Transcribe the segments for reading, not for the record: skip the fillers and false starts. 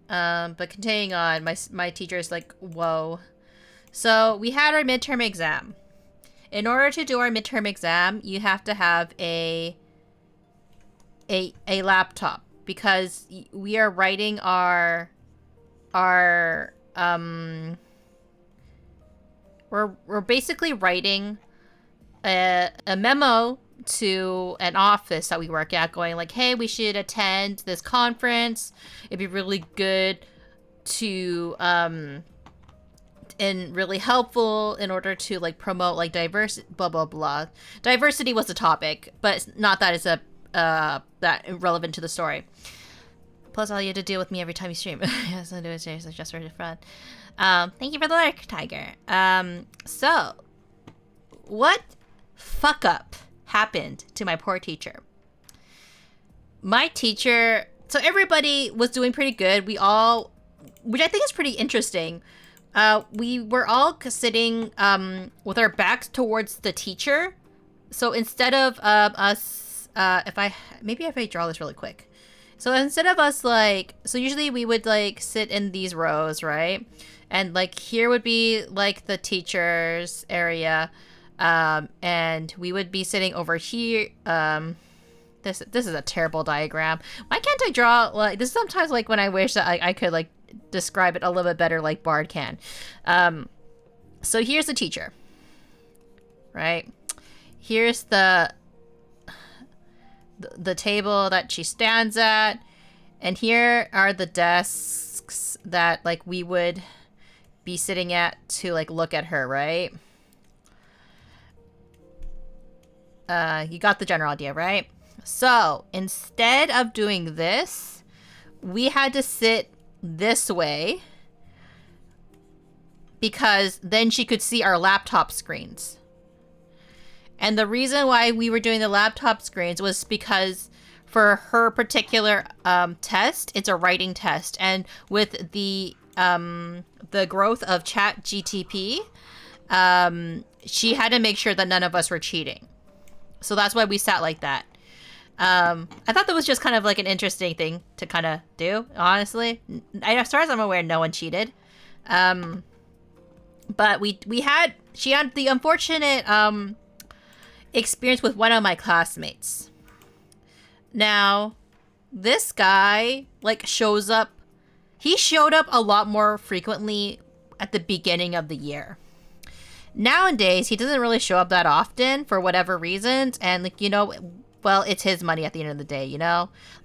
But continuing on, my teacher is like, whoa. So we had our midterm exam. In order to do our midterm exam, you have to have a laptop because we are writing our we're basically writing a memo to an office that we work at going like, hey, we should attend this conference. It'd be really good to and really helpful in order to like promote like diversity, blah blah blah. Diversity was the topic, but it's not that it's a that relevant to the story. Plus, all you have to deal with me every time you stream. Yes, I do it seriously, just for fun. Thank you for the lurk, Tiger. So, what fuck up happened to my poor teacher? My teacher, so everybody was doing pretty good. We all, which I think is pretty interesting. We were all sitting with our backs towards the teacher. So instead of us, if I draw this really quick. So instead of us like, so usually we would like sit in these rows, right? And like here would be like the teacher's area. And we would be sitting over here. This is a terrible diagram. Why can't I draw like this? Is sometimes like when I wish that I could like describe it a little bit better like Bard can. So here's the teacher, right? Here's the table that she stands at, and here are the desks that like we would be sitting at to like look at her, right? You got the general idea, right? So instead of doing this, we had to sit this way because then she could see our laptop screens. And the reason why we were doing the laptop screens was because for her particular test, it's a writing test. And with the growth of ChatGTP, she had to make sure that none of us were cheating. So that's why we sat like that. I thought that was just kind of like an interesting thing to kind of do, honestly. As far as I'm aware, no one cheated. But she had the unfortunate experience with one of my classmates. Now, this guy like shows up. He showed up a lot more frequently at the beginning of the year. Nowadays, he doesn't really show up that often for whatever reasons, and like well, it's his money at the end of the day,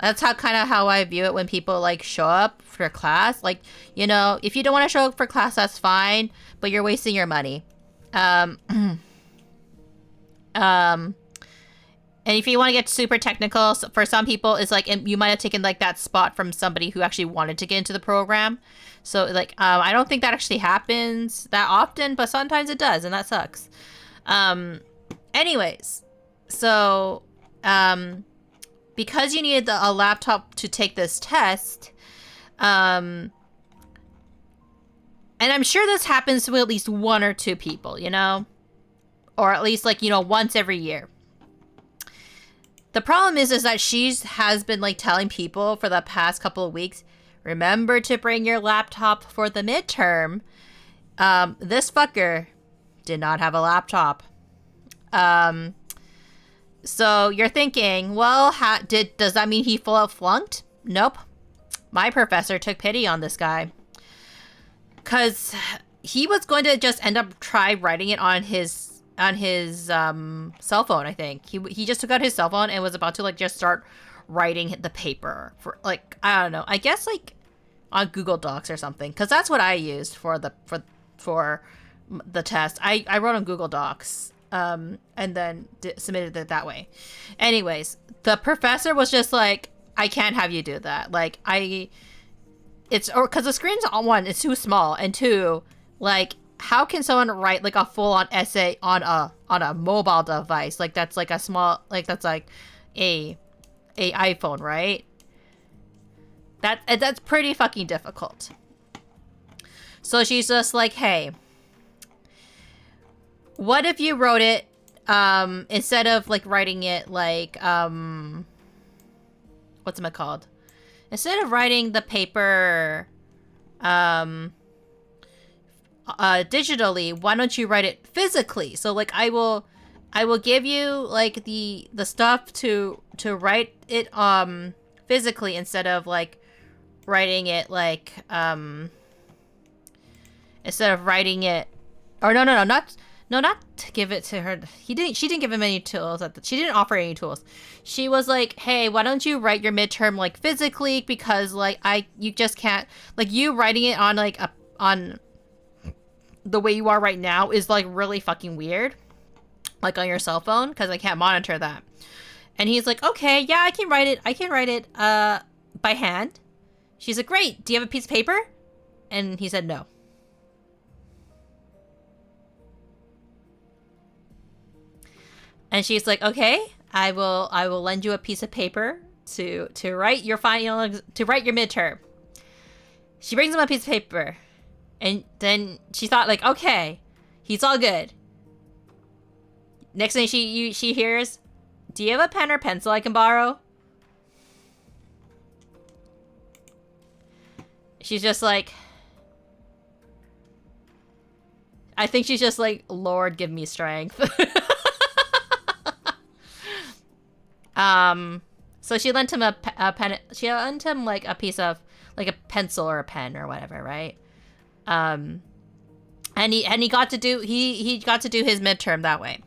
That's how I view it when people like show up for class. Like, if you don't want to show up for class, that's fine, but you're wasting your money. And if you want to get super technical, for some people, it's like you might have taken like that spot from somebody who actually wanted to get into the program. So like, I don't think that actually happens that often, but sometimes it does, and that sucks. Anyways, so because you needed a laptop to take this test, and I'm sure this happens to at least one or two people, or at least like, once every year. The problem is that she has been like telling people for the past couple of weeks, remember to bring your laptop for the midterm. This fucker did not have a laptop. So you're thinking, well, does that mean he full out flunked? Nope. My professor took pity on this guy. Because he was going to just end up writing it on his cell phone, I think. He just took out his cell phone and was about to like just start writing the paper for like, I don't know, I guess like on Google Docs or something, because that's what I used for the test. I wrote on Google Docs and then submitted it that way. Anyways, the professor was just like, I can't have you do that. Like because the screen's on one, it's too small, and two, like, how can someone write like a full-on essay on a mobile device? Like that's like a small, like that's like a iPhone, right? That's pretty fucking difficult. So she's just like, hey, what if you wrote it instead of like writing it like what's it called? Instead of writing the paper digitally, why don't you write it physically? So like I will give you like the stuff to write it physically instead of like writing it like instead of writing it, or not to give it to her. She didn't give him any tools. She didn't offer any tools. She was like, hey, why don't you write your midterm like physically, because like you just can't, like you writing it on like on the way you are right now is like really fucking weird, like on your cell phone, because I can't monitor that. And he's like, okay, yeah, I can write it by hand. She's like, great, do you have a piece of paper? And he said no. And she's like, okay, I will lend you a piece of paper to write your midterm. She brings him a piece of paper, and then she thought like, okay, he's all good. Next thing she hears, do you have a pen or pencil I can borrow? She's just like, I think she's just like, Lord, give me strength. So she lent him a pen. She lent him like a piece of like a pencil or a pen or whatever, right? And he got to do he got to do his midterm that way.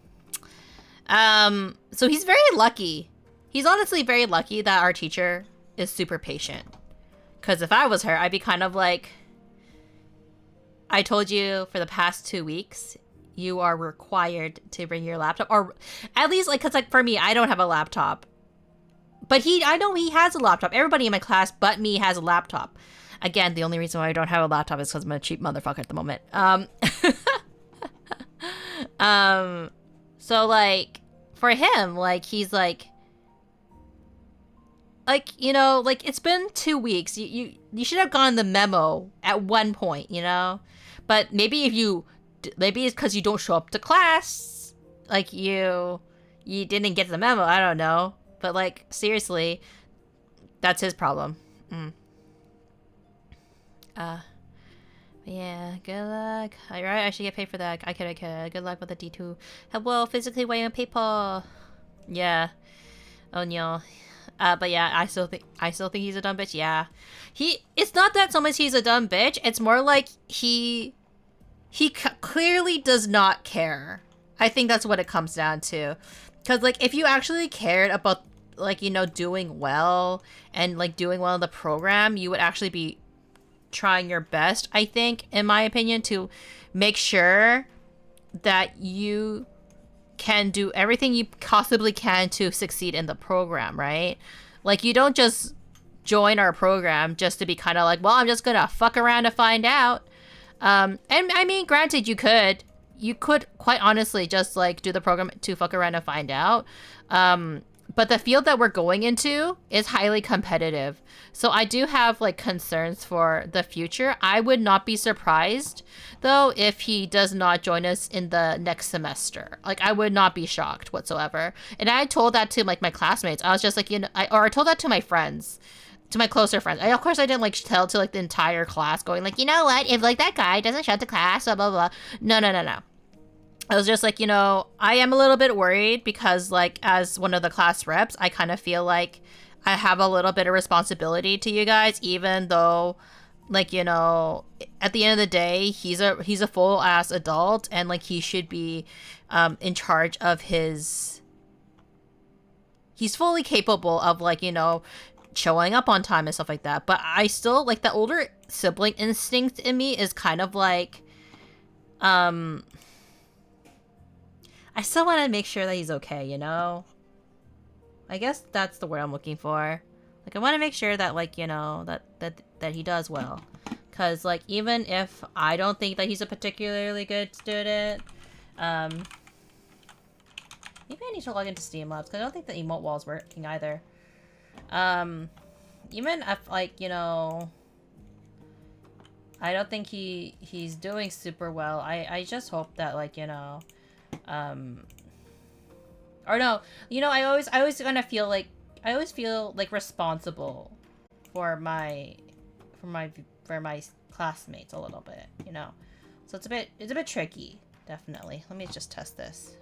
So he's very lucky. He's honestly very lucky that our teacher is super patient. Because if I was her, I'd be kind of like, I told you for the past 2 weeks, you are required to bring your laptop, or at least like, cause like for me, I don't have a laptop, but I know he has a laptop. Everybody in my class but me has a laptop. Again, the only reason why I don't have a laptop is because I'm a cheap motherfucker at the moment. So like for him, like he's like, you know, like it's been 2 weeks. You should have gotten the memo at one point, you know, but maybe maybe it's because you don't show up to class. Like you didn't get the memo. I don't know. But like, seriously, that's his problem. Yeah, good luck. Alright, I should get paid for that. I could. Good luck with the D2. Hello, physically weighing paper. Yeah. Oh no. But yeah, I still think he's a dumb bitch. Yeah. It's not that so much he's a dumb bitch. It's more like he clearly does not care. I think that's what it comes down to. Because, like, if you actually cared about, like, you know, doing well and, like, doing well in the program, you would actually be trying your best, I think, in my opinion, to make sure that you can do everything you possibly can to succeed in the program, right? Like, you don't just join our program just to be kind of like, well, I'm just gonna fuck around to find out. And I mean, granted, you could quite honestly just like do the program to fuck around and find out. But the field that we're going into is highly competitive. So I do have like concerns for the future. I would not be surprised though if he does not join us in the next semester. Like I would not be shocked whatsoever. And I told that to like my classmates. I was just like, you know, I told that to my friends. To my closer friends. Of course, I didn't, like, tell to, like, the entire class going, like, you know what? If, like, that guy doesn't show up to class, blah, blah, blah. No. I was just like, you know, I am a little bit worried because, like, as one of the class reps, I kind of feel like I have a little bit of responsibility to you guys, even though, like, you know, at the end of the day, he's a full-ass adult, and, like, he should be in charge of his... He's fully capable of, like, you know... showing up on time and stuff like that, but I still like the older sibling instinct in me is kind of like I still want to make sure that he's okay, you know. I guess that's the word I'm looking for. Like I want to make sure that like, you know, that he does well, because like even if I don't think that he's a particularly good student, maybe I need to log into Steam Labs because I don't think the emote wall's working either. Even if, like, you know, I don't think he's doing super well. I just hope that, like, you know, or no, you know, I always gonna feel like, I always feel, like, responsible for my for my classmates a little bit, you know. So it's a bit tricky, definitely. Let me just test this.